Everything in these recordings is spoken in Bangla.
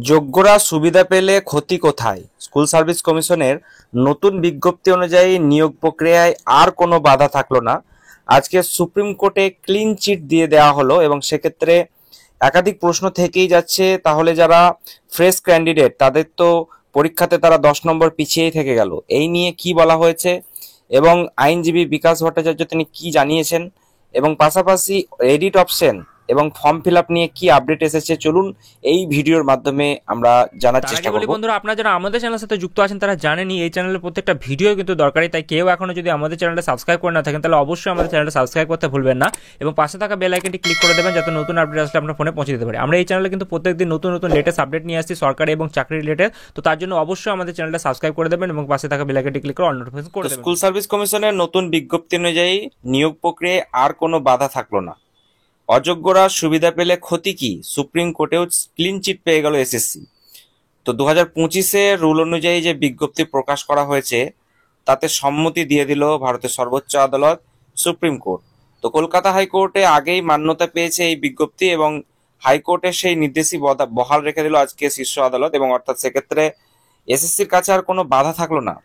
যোগ্যরা সুবিধা পেলে ক্ষতি কোথায়? স্কুল সার্ভিস কমিশনের নতুন বিজ্ঞপ্তি অনুযায়ী নিয়োগ প্রক্রিয়ায় আর কোনো বাধা থাকলো না। আজকে সুপ্রিম কোর্টে ক্লিন চিট দিয়ে দেওয়া হলো এবং সেক্ষেত্রে একাধিক প্রশ্ন থেকেই যাচ্ছে, তাহলে যারা ফ্রেশ ক্যান্ডিডেট তাদের তো পরীক্ষাতে তারা 10 নম্বর পিছিয়েই থেকে গেল। এই নিয়ে কি বলা হয়েছে এবং আইনজীবী বিকাশ ভট্টাচার্য তিনি কি জানিয়েছেন এবং পাশাপাশি এডিট অপশন এবং ফর্ম ফিল আপ নিয়ে কি আপডেট এসেছে, চলুন এই ভিডিওর মাধ্যমে আমরা জানার তার আগে চেষ্টা বলি করব। বন্ধুরা, আপনারা যারা আমাদের চ্যানেলের সাথে যুক্ত আছেন তারা জানেনই এই চ্যানেলের প্রত্যেকটা ভিডিও কিন্তু দরকারি, তাই কেউ এখনো যদি আমাদের চ্যানেলটা সাবস্ক্রাইব করে না থাকেন তাহলে অবশ্যই আমাদের চ্যানেলটা সাবস্ক্রাইব করতে ভুলবেন না এবং পাশে থাকা বেল আইকনটি ক্লিক করে দেবেন যাতে নতুন আপডেট আসলে আপনার ফোনে পৌঁছে দিতে পারে। আমরা এই চ্যানেলে কিন্তু প্রত্যেকদিন নতুন নতুন লেটেস্ট আপডেট নিয়ে আসছি সরকারি এবং চাকরি রিলেটেড, তো তার জন্য অবশ্যই আমাদের চ্যানেলটা সাবস্ক্রাইব করে দেবেন এবং পাশে থাকা বেল আইকনটি ক্লিক করে অল নোটিফিকেশন করে তো দেবেন। স্কুল সার্ভিস কমিশনের নতুন বিজ্ঞপ্তি অনুযায়ী নিয়োগ প্রক্রিয়ায় আর কোনো বাধা থাকলো না। অযোগ্যরা সুবিধা পেলে ক্ষতি কি? সুপ্রিম কোর্টেও ক্লিন চিট পেয়ে গেল এসএসসি। তো 2025-এ রুল অনুযায়ী যে বিজ্ঞপ্তি প্রকাশ করা হয়েছে তাতে সম্মতি দিয়ে দিল ভারতের সর্বোচ্চ আদালত, সুপ্রিম কোর্ট। তো কলকাতা হাইকোর্টে আগেই মান্যতা পেয়েছে এই বিজ্ঞপ্তি এবং হাইকোর্টের সেই নির্দেশই বহাল রেখে দিল আজকে শীর্ষ আদালত, এবং অর্থাৎ সেক্ষেত্রে এসএসসির কাছে আর কোনো বাধা থাকলো না।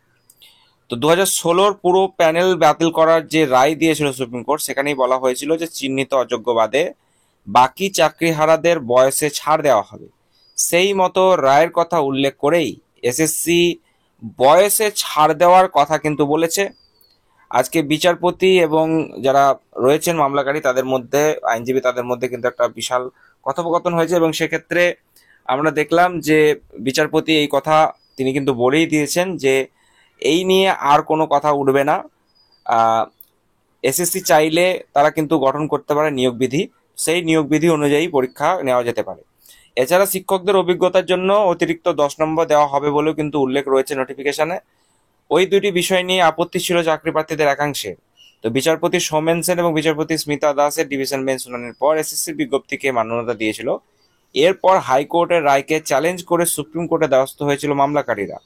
তো 2016-র পুরো প্যানেল বাতিল করার যে রায় দিয়েছিল সুপ্রিম কোর্ট, সেখানেই বলা হয়েছিল যে চিহ্নিত অযোগ্য বাদে বাকি চাকরিহারাদের বয়সে ছাড় দেওয়া হবে। সেই মতো রায়ের কথা উল্লেখ করেই এসএসসি বয়সে ছাড় দেওয়ার কথা কিন্তু বলেছে। আজকে বিচারপতি এবং যারা রয়েছেন মামলাকারী তাদের মধ্যে, আইনজীবী তাদের মধ্যে কিন্তু একটা বিশাল কথোপকথন হয়েছে এবং সেক্ষেত্রে আমরা দেখলাম যে বিচারপতি এই কথা তিনি কিন্তু বলেই দিয়েছেন যে এই নিয়ে আর কোনো কথা উঠবে না। এসএসসি চাইলে তারা কিন্তু গঠন করতে পারে নিয়োগ বিধি, সেই নিয়োগ বিধি অনুযায়ী পরীক্ষা নেওয়া যেতে পারে। এছাড়া শিক্ষকদের অভিজ্ঞতার জন্য অতিরিক্ত 10 নম্বর দেওয়া হবে বলেও কিন্তু উল্লেখ রয়েছে নোটিফিকেশনে। ওই দুটি বিষয় নিয়ে আপত্তি ছিল চাকরি প্রার্থীদের একাংশের। তো বিচারপতি সৌমেন সেন এবং বিচারপতি স্মিতা দাসের ডিভিশন বেঞ্চ শুনানির পর এসএসসির বিজ্ঞপ্তিকে মান্যতা দিয়েছিল। এরপর হাইকোর্টের রায়কে চ্যালেঞ্জ করে সুপ্রিম কোর্টে দ্বারস্থ হয়েছিল মামলাকারীরা।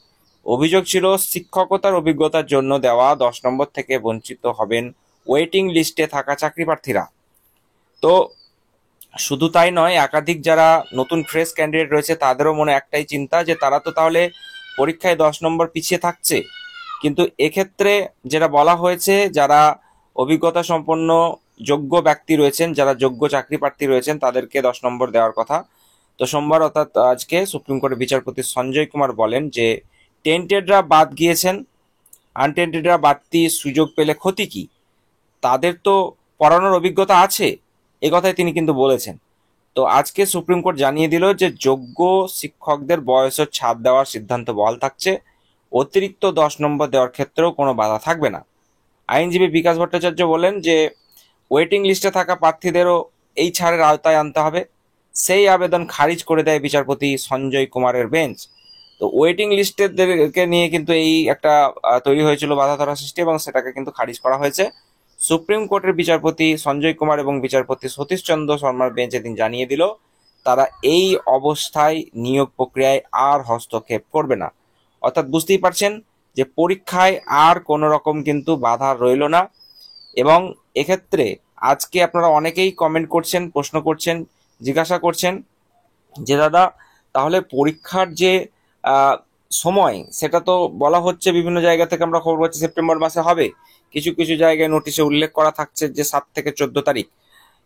অভিযোগ ছিল শিক্ষকতার অভিজ্ঞতার জন্য দেওয়া 10 নম্বর থেকে বঞ্চিত হবেন ওয়েটিং লিস্টে থাকা চাকরি প্রার্থীরা। তো শুধু তাই নয়, একাধিক যারা নতুন ফ্রেশ ক্যান্ডিডেট রয়েছে তাদেরও মনে একটাই চিন্তা যে তারা তো তাহলে পরীক্ষায় 10 নম্বর পিছিয়ে থাকছে। কিন্তু এক্ষেত্রে যেটা বলা হয়েছে, যারা অভিজ্ঞতা সম্পন্ন যোগ্য ব্যক্তি রয়েছেন, যারা যোগ্য চাকরি প্রার্থী রয়েছেন তাদেরকে 10 নম্বর দেওয়ার কথা। তো সোমবার অর্থাৎ আজকে সুপ্রিম কোর্টের বিচারপতি সঞ্জয় কুমার বলেন যে টেন্টেডরা বাদ গিয়েছেন, আনটেন্টেডরা বাড়তি সুযোগ পেলে ক্ষতি কি? তাদের তো পড়ানোর অভিজ্ঞতা আছে, এ কথাই তিনি কিন্তু বলেছেন। তো আজকে সুপ্রিম কোর্ট জানিয়ে দিল যে যোগ্য শিক্ষকদের বয়সের ছাড় দেওয়ার সিদ্ধান্ত বহাল থাকছে। অতিরিক্ত 10 নম্বর দেওয়ার ক্ষেত্রেও কোনো বাধা থাকবে না। আইনজীবী বিকাশ ভট্টাচার্য বলেন যে ওয়েটিং লিস্টে থাকা প্রার্থীদেরও এই ছাড়ের আওতায় আনতে হবে। সেই আবেদন খারিজ করে দেয় বিচারপতি সঞ্জয় কুমারের বেঞ্চ। তো ওয়েটিং লিস্টেরদেরকে নিয়ে কিন্তু এই একটা তৈরি হয়েছিল বাধা ধরা সৃষ্টি এবং সেটাকে কিন্তু খারিজ করা হয়েছে। সুপ্রিম কোর্টের বিচারপতি সঞ্জয় কুমার এবং বিচারপতি সতীশ চন্দ্র শর্মার বেঞ্চ এদিন জানিয়ে দিল তারা এই অবস্থায় নিয়োগ প্রক্রিয়ায় আর হস্তক্ষেপ করবে না। অর্থাৎ বুঝতেই পারছেন যে পরীক্ষায় আর কোনো রকম কিন্তু বাধা রইল না। এবং এক্ষেত্রে আজকে আপনারা অনেকেই কমেন্ট করছেন, প্রশ্ন করছেন, জিজ্ঞাসা করছেন যে দাদা তাহলে পরীক্ষার যে আহ, সময় সেটা তো বলা হচ্ছে বিভিন্ন জায়গা থেকে আমরা খবর পাচ্ছি সেপ্টেম্বর মাসে হবে, কিছু কিছু জায়গায় নোটিশে উল্লেখ করা থাকছে যে 7 থেকে 14 তারিখ।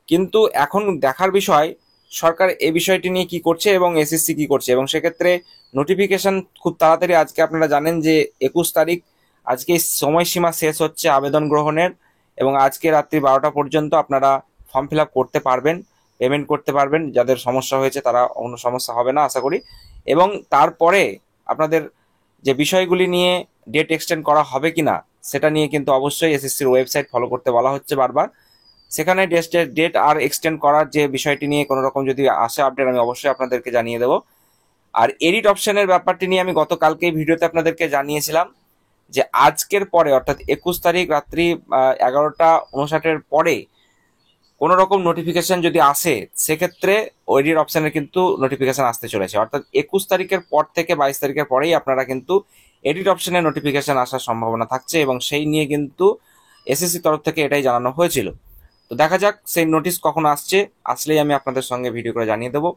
কিন্তু এখন দেখার বিষয় সরকার এই বিষয়টি নিয়ে কি করছে এবং এসএসসি কি করছে, এবং সেক্ষেত্রে নোটিফিকেশন খুব তাড়াতাড়ি আজকে আপনারা জানেন যে 21 তারিখ আজকে সময়সীমা শেষ হচ্ছে আবেদন গ্রহণের, এবং আজকে রাত্রি 12টা পর্যন্ত আপনারা ফর্ম ফিল আপ করতে পারবেন, পেমেন্ট করতে পারবেন। যাদের সমস্যা হয়েছে তারা কোনো সমস্যা হবে না আশা করি। এবং তারপরে আপনাদের যে বিষয়গুলি নিয়ে ডেট এক্সটেন্ড করা হবে কিনা সেটা নিয়ে কিন্তু অবশ্যই এসএসসির ওয়েবসাইট ফলো করতে বলা হচ্ছে বারবার। সেখানে ডেট আর এক্সটেন্ড করার যে বিষয়টি নিয়ে কোনো রকম যদি আসে আপডেট আমি অবশ্যই আপনাদেরকে জানিয়ে দেবো। আর এডিট অপশনের ব্যাপারটি নিয়ে আমি গতকালকেই ভিডিওতে আপনাদেরকে জানিয়েছিলাম যে আজকের পরে অর্থাৎ 21 তারিখ রাত্রি 11টা 59-এর পরে কোনো রকম নোটিফিকেশন যদি আসে সেক্ষেত্রে এডিট অপশনের কিন্তু নোটিফিকেশন আসতে চলেছে। অর্থাৎ 21 তারিখের পর থেকে 22 তারিখের পরেই আপনারা কিন্তু এডিট অপশনের নোটিফিকেশন আসার সম্ভাবনা থাকছে এবং সেই নিয়ে কিন্তু এসএসসি তরফ থেকে এটাই জানানো হয়েছিল। তো দেখা যাক সেই নোটিশ কখন আসছে, আসলেই আমি আপনাদের সঙ্গে ভিডিও করে জানিয়ে দেবো।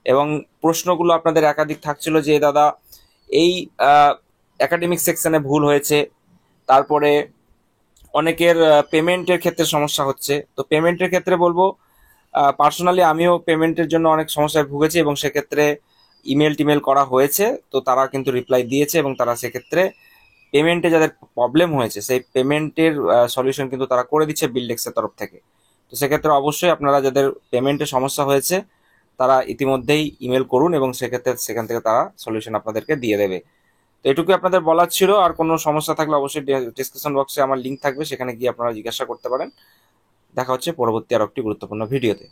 এবং প্রশ্নগুলো আপনাদের একাধিক থাকছিল যে দাদা এই একাডেমিক সেকশনে ভুল হয়েছে, তারপরে অনেকের পেমেন্টের ক্ষেত্রে সমস্যা হচ্ছে। তো পেমেন্টের ক্ষেত্রে বলবো, পার্সোনালি আমিও পেমেন্টের জন্য অনেক সমস্যায় ভুগেছি এবং সেক্ষেত্রে ইমেল টিমেল করা হয়েছে, তো তারা কিন্তু রিপ্লাই দিয়েছে এবং তারা সেক্ষেত্রে পেমেন্টে যাদের প্রবলেম হয়েছে সেই পেমেন্টের সলিউশন কিন্তু তারা করে দিচ্ছে বিল্ডেক্সের তরফ থেকে। তো সেক্ষেত্রে অবশ্যই আপনারা যাদের পেমেন্টের সমস্যা হয়েছে তারা ইতিমধ্যেই ইমেল করুন এবং সেক্ষেত্রে সেখান থেকে তারা সলিউশন আপনাদেরকে দিয়ে দেবে। তো এটুকুই আপনাদের বলার ছিল। আর কোনো সমস্যা থাকলে অবশ্যই ডিসক্রিপশন বক্সে আমার লিঙ্ক থাকবে, সেখানে গিয়ে আপনারা জিজ্ঞাসা করতে পারেন। দেখা হচ্ছে পরবর্তী আর একটি গুরুত্বপূর্ণ ভিডিওতে।